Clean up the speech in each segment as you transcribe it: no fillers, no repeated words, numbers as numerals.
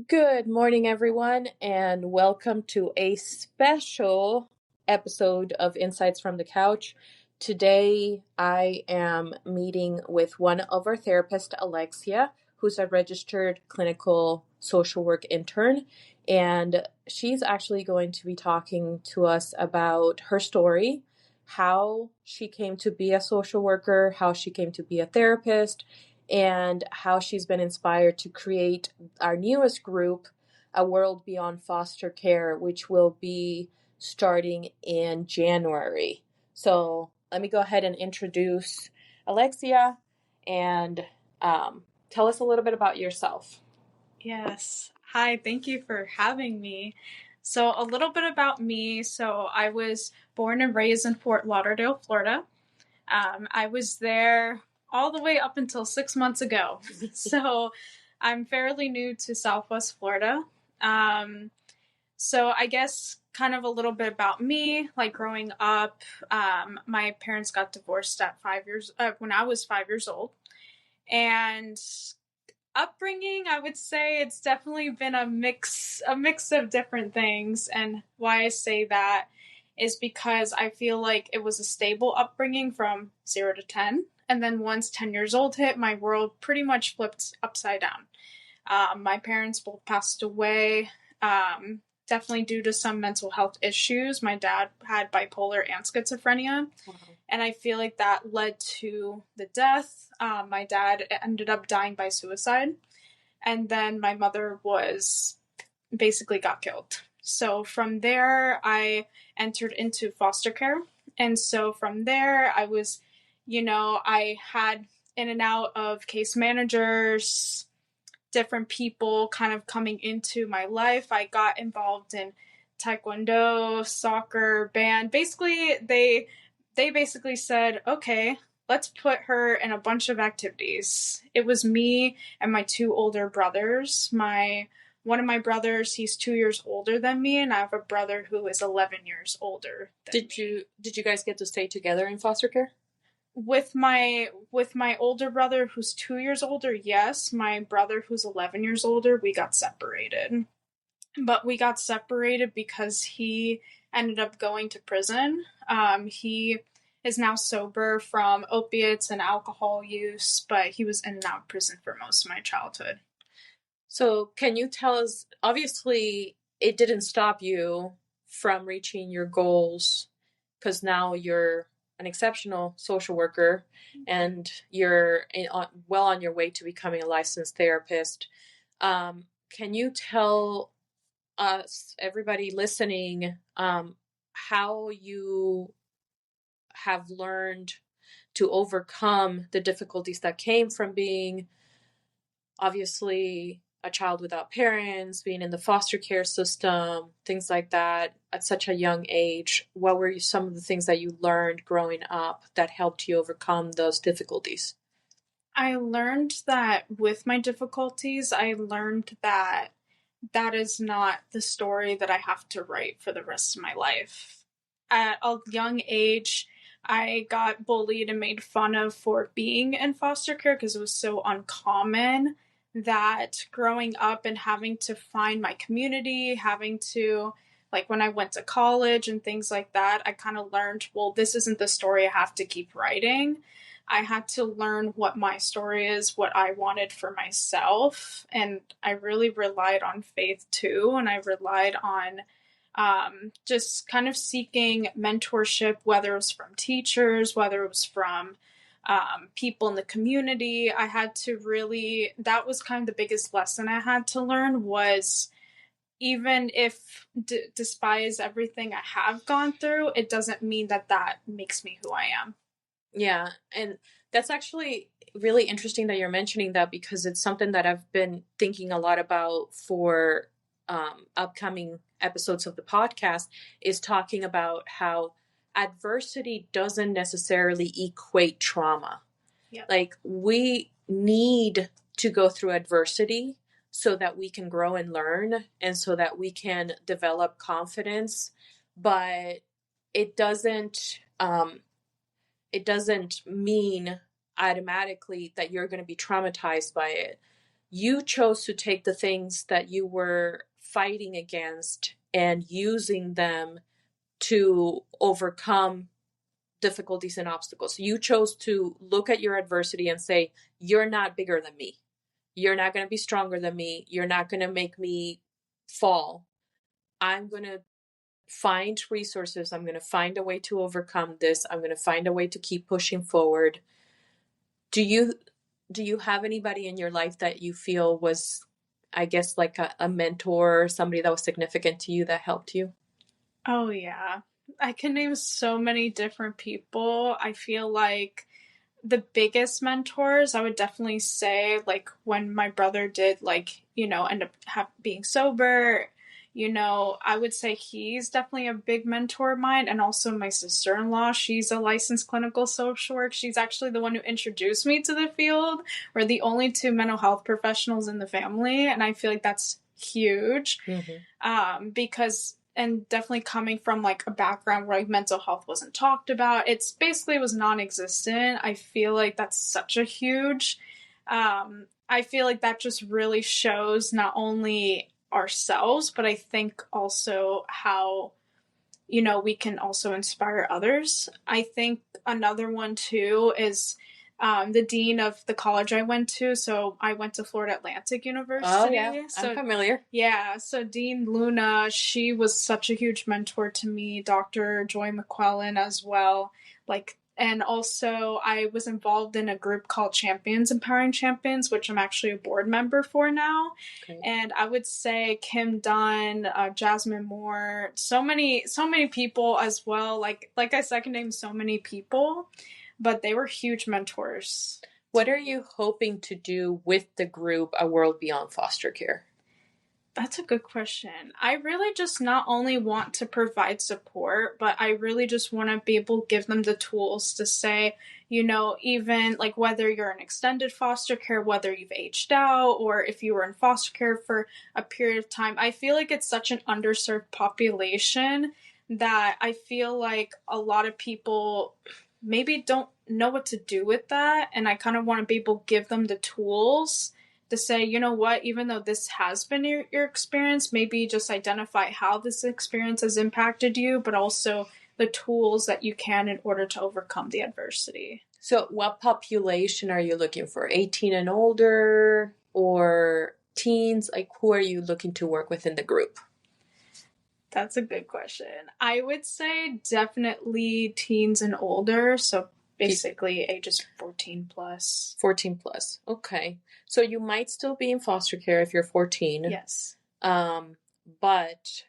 Good morning, everyone, and welcome to a special episode of Insights from the Couch. Today, I am meeting with one of our therapists, Alexia, who's a registered clinical social work intern, and she's actually going to be talking to us about her story, how she came to be a social worker, how she came to be a therapist, and how she's been inspired to create our newest group, A World Beyond Foster Care, which will be starting in January. So let me go ahead and introduce Alexia and tell us a little bit about yourself. Yes. Hi, thank you for having me. So, a little bit about me. So, I was born and raised in Fort Lauderdale, Florida. I was there all the way up until 6 months ago. So, I'm fairly new to Southwest Florida. So, I guess kind of a little bit about me. Like growing up, my parents got divorced at when I was 5 years old. And upbringing, I would say it's definitely been a mix of different things. And why I say that is because I feel like it was a stable upbringing from 0 to 10, and then once 10 years old hit, my world pretty much flipped upside down. My parents both passed away, definitely due to some mental health issues. My dad had bipolar and schizophrenia. Wow. And I feel like that led to the death. My dad ended up dying by suicide. And then my mother basically got killed. So from there, I entered into foster care. And so from there, I had in and out of case managers, different people kind of coming into my life. I got involved in taekwondo, soccer, band. Basically, they basically said, okay, let's put her in a bunch of activities. It was me and my two older brothers. One of my brothers, he's 2 years older than me, and I have a brother who is 11 years older than me. Did you guys get to stay together in foster care? With my older brother who's 2 years older, yes. My brother who's 11 years older, we got separated. But we got separated because he ended up going to prison. He is now sober from opiates and alcohol use, but he was in and out of prison for most of my childhood. So can you tell us, obviously it didn't stop you from reaching your goals, because now you're an exceptional social worker and you're well on your way to becoming a licensed therapist. Can you tell us, everybody listening, how you have learned to overcome the difficulties that came from being obviously a child without parents, being in the foster care system, things like that at such a young age? What were some of the things that you learned growing up that helped you overcome those difficulties? I learned that with my difficulties, I learned that that is not the story that I have to write for the rest of my life. At a young age, I got bullied and made fun of for being in foster care because it was so uncommon. That growing up and having to find my community, having to, like when I went to college and things like that, I kind of learned, well, this isn't the story I have to keep writing. I had to learn what my story is, what I wanted for myself. And I really relied on faith too. And I relied on just kind of seeking mentorship, whether it was from teachers, whether it was from people in the community. I had to really, that was kind of the biggest lesson I had to learn was even if despise everything I have gone through, it doesn't mean that makes me who I am. Yeah, and that's actually really interesting that you're mentioning that, because it's something that I've been thinking a lot about for upcoming episodes of the podcast, is talking about how adversity doesn't necessarily equate trauma. Yep. Like, we need to go through adversity so that we can grow and learn, and so that we can develop confidence, but it doesn't mean automatically that you're going to be traumatized by it. you chose to take the things that you were fighting against and using them to overcome difficulties and obstacles. You chose to look at your adversity and say, you're not bigger than me. You're not going to be stronger than me. You're not going to make me fall. I'm going to find resources. I'm going to find a way to overcome this. I'm going to find a way to keep pushing forward. Do you have anybody in your life that you feel was, I guess, like a mentor, somebody that was significant to you that helped you? Oh, yeah. I can name so many different people. I feel like the biggest mentors, I would definitely say, like, when my brother did, like, end up being sober, I would say he's definitely a big mentor of mine. And also my sister-in-law, she's a licensed clinical social work. She's actually the one who introduced me to the field. We're the only two mental health professionals in the family. And I feel like that's huge. Because and definitely coming from like a background where like mental health wasn't talked about, it's basically was non-existent. I feel like that's such a huge I feel like that just really shows not only ourselves, but I think also how we can also inspire others. I think another one too is the dean of the college I went to. So I went to Florida Atlantic University. Oh, yeah. I'm familiar. Yeah. So Dean Luna, she was such a huge mentor to me. Dr. Joy McClellan as well. And also I was involved in a group called Champions Empowering Champions, which I'm actually a board member for now. Okay. And I would say Kim Dunn, Jasmine Moore, so many people as well. Like I said, I can name so many people, but they were huge mentors. What are you hoping to do with the group A World Beyond Foster Care? That's a good question. I really just not only want to provide support, but I really just want to be able to give them the tools to say, even like whether you're in extended foster care, whether you've aged out, or if you were in foster care for a period of time. I feel like it's such an underserved population that I feel like a lot of people maybe don't know what to do with that. And I kind of want to be able to give them the tools to say, you know what, even though this has been your experience, maybe just identify how this experience has impacted you, but also the tools that you can in order to overcome the adversity. So what population are you looking for? 18 and older or teens? Like, who are you looking to work with in the group? That's a good question. I would say definitely teens and older. So basically ages 14 plus. 14 plus. Okay. So you might still be in foster care if you're 14. Yes. But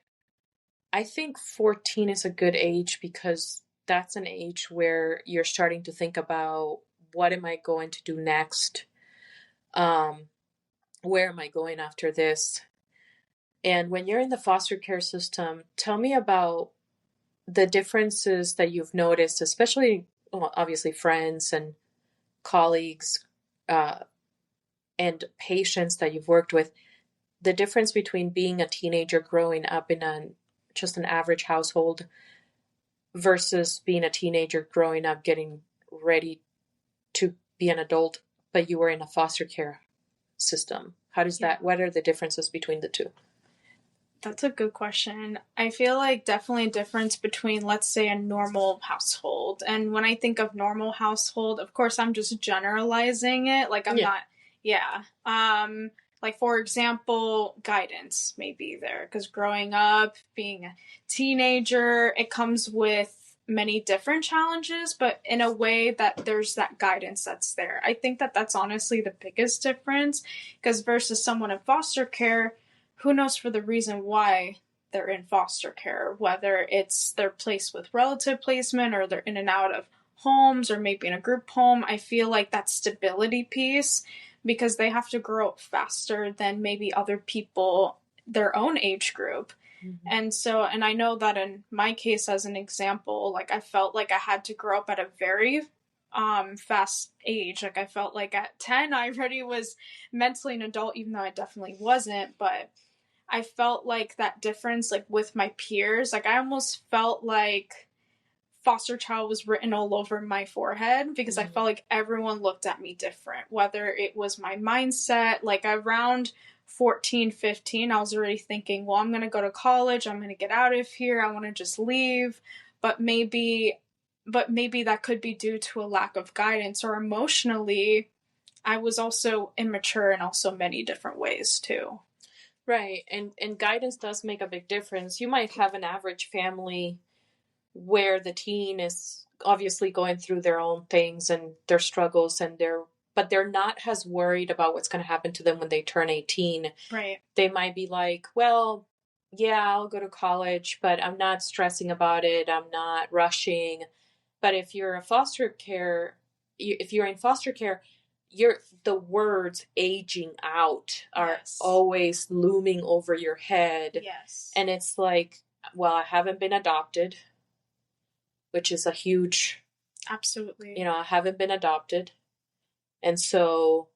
I think 14 is a good age because that's an age where you're starting to think about, what am I going to do next? Where am I going after this? And when you're in the foster care system, tell me about the differences that you've noticed, especially, well, obviously friends and colleagues and patients that you've worked with, the difference between being a teenager growing up in just an average household versus being a teenager growing up getting ready to be an adult, but you were in a foster care system. How does that, what are the differences between the two? That's a good question. I feel like definitely a difference between, let's say, a normal household. And when I think of normal household, of course, I'm just generalizing it. Like, I'm not, like, for example, guidance may be there. Because growing up, being a teenager, it comes with many different challenges, but in a way that there's that guidance that's there. I think that that's honestly the biggest difference. Because versus someone in foster care, who knows for the reason why they're in foster care, whether it's they're placed with relative placement or they're in and out of homes or maybe in a group home. I feel like that stability piece, because they have to grow up faster than maybe other people their own age group. Mm-hmm. And I know that in my case, as an example, like I felt like I had to grow up at a very fast age. Like I felt like at 10, I already was mentally an adult, even though I definitely wasn't. But I felt like that difference, like with my peers, like I almost felt like foster child was written all over my forehead because I felt like everyone looked at me different, whether it was my mindset. Like around 14, 15, I was already thinking, well, I'm going to go to college. I'm going to get out of here. I want to just leave. But maybe that could be due to a lack of guidance, or emotionally, I was also immature in also many different ways too. Right. And guidance does make a big difference. You might have an average family where the teen is obviously going through their own things and their struggles, and but they're not as worried about what's going to happen to them when they turn 18. Right. They might be like, well, yeah, I'll go to college, but I'm not stressing about it. I'm not rushing. But if you're in foster care, the words aging out are always looming over your head. Yes. And it's like, well, I haven't been adopted, which is a huge... Absolutely. I haven't been adopted. And so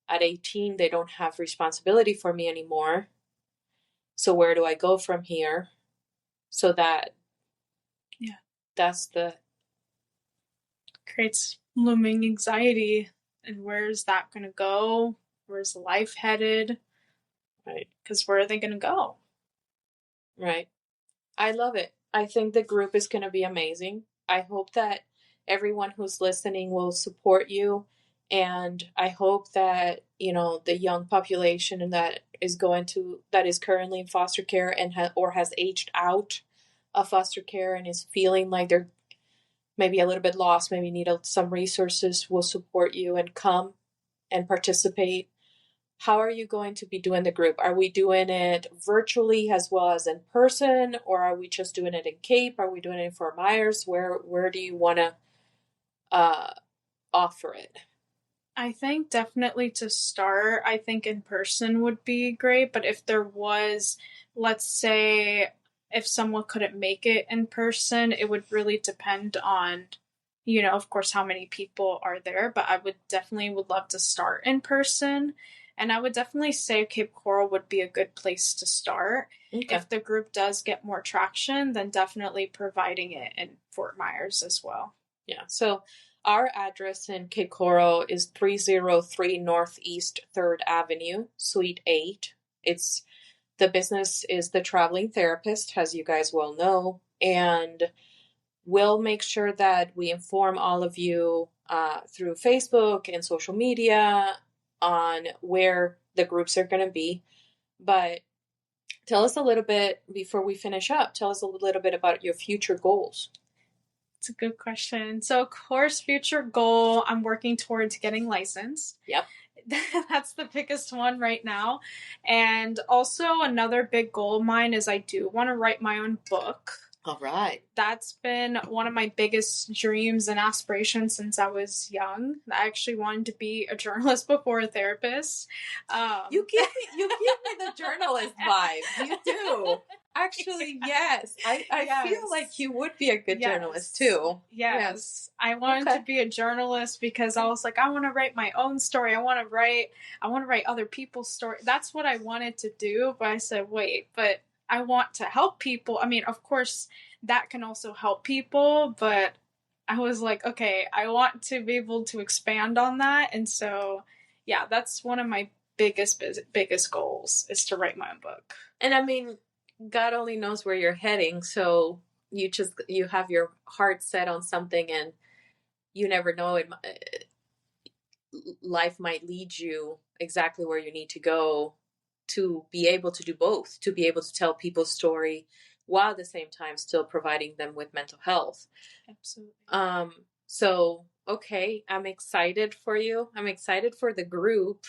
at 18, they don't have responsibility for me anymore. So where do I go from here? So that's the... creates looming anxiety. And where's that going to go? Where's life headed? Right. Because where are they going to go? Right. I love it. I think the group is going to be amazing. I hope that everyone who's listening will support you. And I hope that, the young population that is currently in foster care and or has aged out of foster care and is feeling like they're maybe a little bit lost, maybe need some resources, will support you and come and participate. How are you going to be doing the group? Are we doing it virtually as well as in person, or are we just doing it in Cape? Are we doing it in Fort Myers? Where do you want to offer it? I think definitely to start, I think in person would be great. But if there was, let's say, if someone couldn't make it in person, it would really depend on, of course, how many people are there. But I would love to start in person. And I would definitely say Cape Coral would be a good place to start. Okay. If the group does get more traction, then definitely providing it in Fort Myers as well. Yeah. So our address in Cape Coral is 303 Northeast 3rd Avenue, Suite 8. The business is The Traveling Therapist, as you guys well know, and we'll make sure that we inform all of you through Facebook and social media on where the groups are going to be. But tell us a little bit, before we finish up, tell us a little bit about your future goals. It's a good question. So, of course, future goal, I'm working towards getting licensed. Yep. That's the biggest one right now. And also another big goal of mine is I do want to write my own book. All right. That's been one of my biggest dreams and aspirations since I was young. I actually wanted to be a journalist before a therapist. You give me the journalist vibe. You do. Actually, yes. I feel like you would be a good journalist too. Yes. I wanted to be a journalist because I was like, I want to write my own story. I want to write other people's story. That's what I wanted to do. But I said, wait, but I want to help people. I mean, of course, that can also help people, but I was like, okay, I want to be able to expand on that. And so, yeah, that's one of my biggest goals, is to write my own book. And I mean, God only knows where you're heading. So you have your heart set on something, and you never know, life might lead you exactly where you need to go to be able to do both, to be able to tell people's story while at the same time still providing them with mental health. Absolutely. So, okay, I'm excited for you. I'm excited for the group.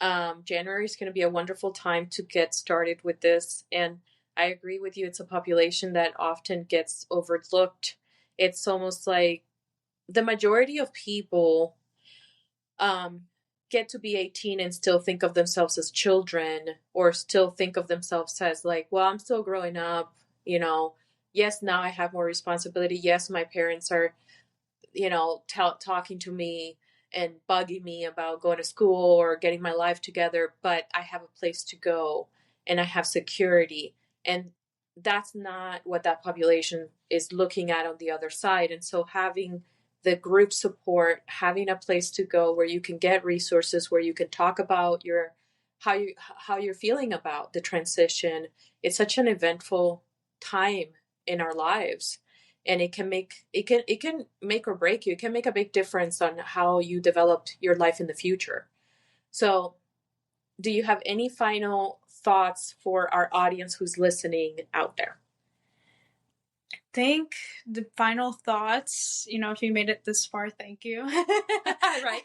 January is going to be a wonderful time to get started with this. And I agree with you. It's a population that often gets overlooked. It's almost like the majority of people get to be 18 and still think of themselves as children, or still think of themselves as like, well, I'm still growing up, yes, now I have more responsibility. Yes, my parents are, talking to me and bugging me about going to school or getting my life together, but I have a place to go and I have security. And that's not what that population is looking at on the other side. And so having the group support, having a place to go where you can get resources, where you can talk about how you're feeling about the transition. It's such an eventful time in our lives, and it can make or break you. It can make a big difference on how you developed your life in the future. So do you have any final thoughts for our audience who's listening out there? Think the final thoughts, if you made it this far, thank you. Right.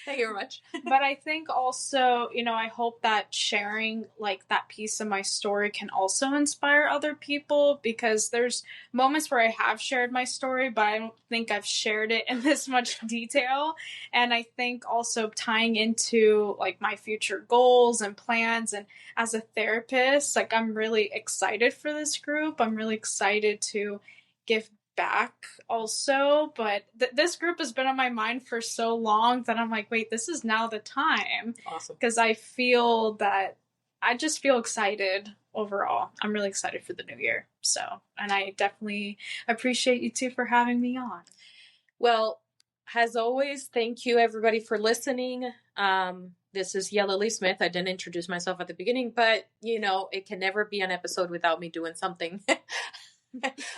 Thank you very much. But I think also, I hope that sharing like that piece of my story can also inspire other people, because there's moments where I have shared my story, but I don't think I've shared it in this much detail. And I think also tying into like my future goals and plans, and as a therapist, like I'm really excited for this group. I'm really excited to give back also, but this group has been on my mind for so long that I'm like, wait, this is now the time. Awesome. Because I just feel excited overall. I'm really excited for the new year. So, and I definitely appreciate you too for having me on. Well, as always, thank you everybody for listening. This is Yalily Smith. I didn't introduce myself at the beginning, but it can never be an episode without me doing something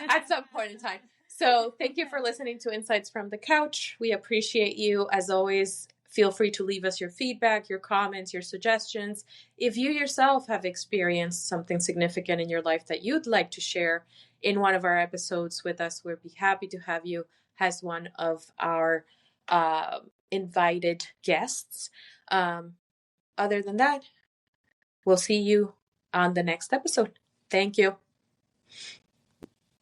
at some point in time. So thank you for listening to Insights from the Couch. We appreciate you. As always, feel free to leave us your feedback, your comments, your suggestions. If you yourself have experienced something significant in your life that you'd like to share in one of our episodes with us, we'd be happy to have you as one of our invited guests. Other than that, we'll see you on the next episode. Thank you.